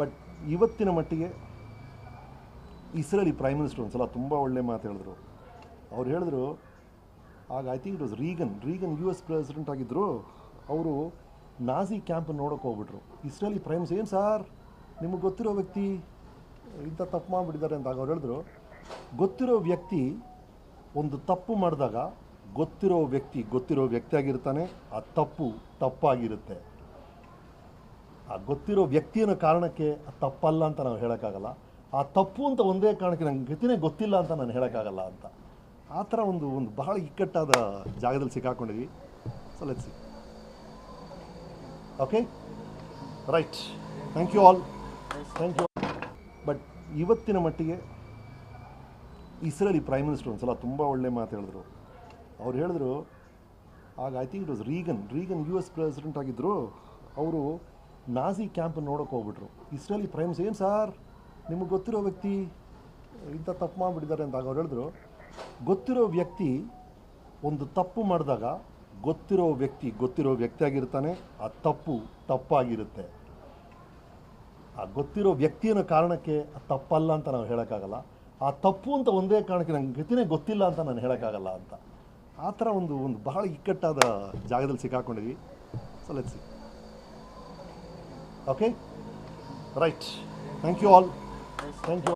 But ಇವತ್ತಿನ ಮಟ್ಟಿಗೆ Israeli prime minister ಒಂದು ಸಲ ತುಂಬ ಒಳ್ಳೆ ಮಾತು ಹೇಳಿದ್ರು. ಅವ್ರು ಹೇಳಿದ್ರು, ಆಗ I think it was Reagan U S president ಆಗಿದ್ದರು. ಅವರು ನಾಜಿ ಕ್ಯಾಂಪ್ ನೋಡೋಕೆ ಹೋಗ್ಬಿಟ್ರು. ಇಸ್ರೇಲಿ ಪ್ರೈಮ್ ಮಿನಿಸ್ಟರ್, ಏನು ಸಾರ್ ನಿಮಗೆ ಗೊತ್ತಿರೋ ವ್ಯಕ್ತಿ ಇಂಥ ತಪ್ಪು ಮಾಡಿಬಿಟ್ಟಿದ್ದಾರೆ ಅಂತ. ಅವ್ರು ಹೇಳಿದ್ರು, ಗೊತ್ತಿರೋ ವ್ಯಕ್ತಿ ಒಂದು ತಪ್ಪು ಮಾಡಿದಾಗ ಗೊತ್ತಿರೋ ವ್ಯಕ್ತಿ ಆಗಿರ್ತಾನೆ, ಆ ತಪ್ಪು ತಪ್ಪಾಗಿರುತ್ತೆ. ಆ ಗೊತ್ತಿರೋ ವ್ಯಕ್ತಿ ಅನ್ನೋ ಕಾರಣಕ್ಕೆ ತಪ್ಪಲ್ಲ ಅಂತ ನಾವು ಹೇಳೋಕ್ಕಾಗಲ್ಲ. ಆ ತಪ್ಪು ಅಂತ ಒಂದೇ ಕಾರಣಕ್ಕೆ ನಂಗೆ ಗತಿನೇ ಗೊತ್ತಿಲ್ಲ ಅಂತ ನಾನು ಹೇಳೋಕ್ಕಾಗಲ್ಲ ಅಂತ. ಆ ಥರ ಒಂದು ಬಹಳ ಇಕ್ಕಟ್ಟಾದ ಜಾಗದಲ್ಲಿ ಸಿಕ್ಕಾಕೊಂಡಿದ್ವಿ. So let's see. Okay, right, thank you all, thank you. But ಇವತ್ತಿನ ಮಟ್ಟಿಗೆ ಇಸ್ರೇಲಿ ಪ್ರೈಮ್ ಮಿನಿಸ್ಟರ್ ಒಂದು ಸಲ ತುಂಬ ಒಳ್ಳೆ ಮಾತು ಹೇಳಿದ್ರು. ಅವ್ರು ಹೇಳಿದ್ರು, ಆಗ I think it was Reagan U S president ಆಗಿದ್ದರು. ಅವರು ನಾಜಿ ಕ್ಯಾಂಪ್ ನೋಡೋಕೆ ಹೋಗ್ಬಿಟ್ರು. ಇಸ್ರೇಲಿ ಪ್ರೈಮ್ ಮಿನಿಸ್ಟರ್, ಏನು ಸಾರ್ ನಿಮಗೆ ಗೊತ್ತಿರೋ ವ್ಯಕ್ತಿ ಇಂಥ ತಪ್ಪು ಮಾಡಿಬಿಟ್ಟಿದ್ದಾರೆ ಅಂತ. ಅವ್ರು ಹೇಳಿದ್ರು, ಗೊತ್ತಿರೋ ವ್ಯಕ್ತಿ ಒಂದು ತಪ್ಪು ಮಾಡಿದಾಗ ಗೊತ್ತಿರೋ ವ್ಯಕ್ತಿ ಆಗಿರ್ತಾನೆ, ಆ ತಪ್ಪು ತಪ್ಪಾಗಿರುತ್ತೆ. ಆ ಗೊತ್ತಿರೋ ವ್ಯಕ್ತಿ ಅನ್ನೋ ಕಾರಣಕ್ಕೆ ತಪ್ಪಲ್ಲ ಅಂತ ನಾವು ಹೇಳೋಕ್ಕಾಗಲ್ಲ. ಆ ತಪ್ಪು ಅಂತ ಒಂದೇ ಕಾರಣಕ್ಕೆ ನಂಗೆ ಗತಿನೇ ಗೊತ್ತಿಲ್ಲ ಅಂತ ನಾನು ಹೇಳೋಕ್ಕಾಗಲ್ಲ ಅಂತ. ಆ ಥರ ಒಂದು ಬಹಳ ಇಕ್ಕಟ್ಟಾದ ಜಾಗದಲ್ಲಿ ಸಿಕ್ಕಾಕೊಂಡಿದ್ವಿ. So let's see. Okay, right, thank you all, thank you.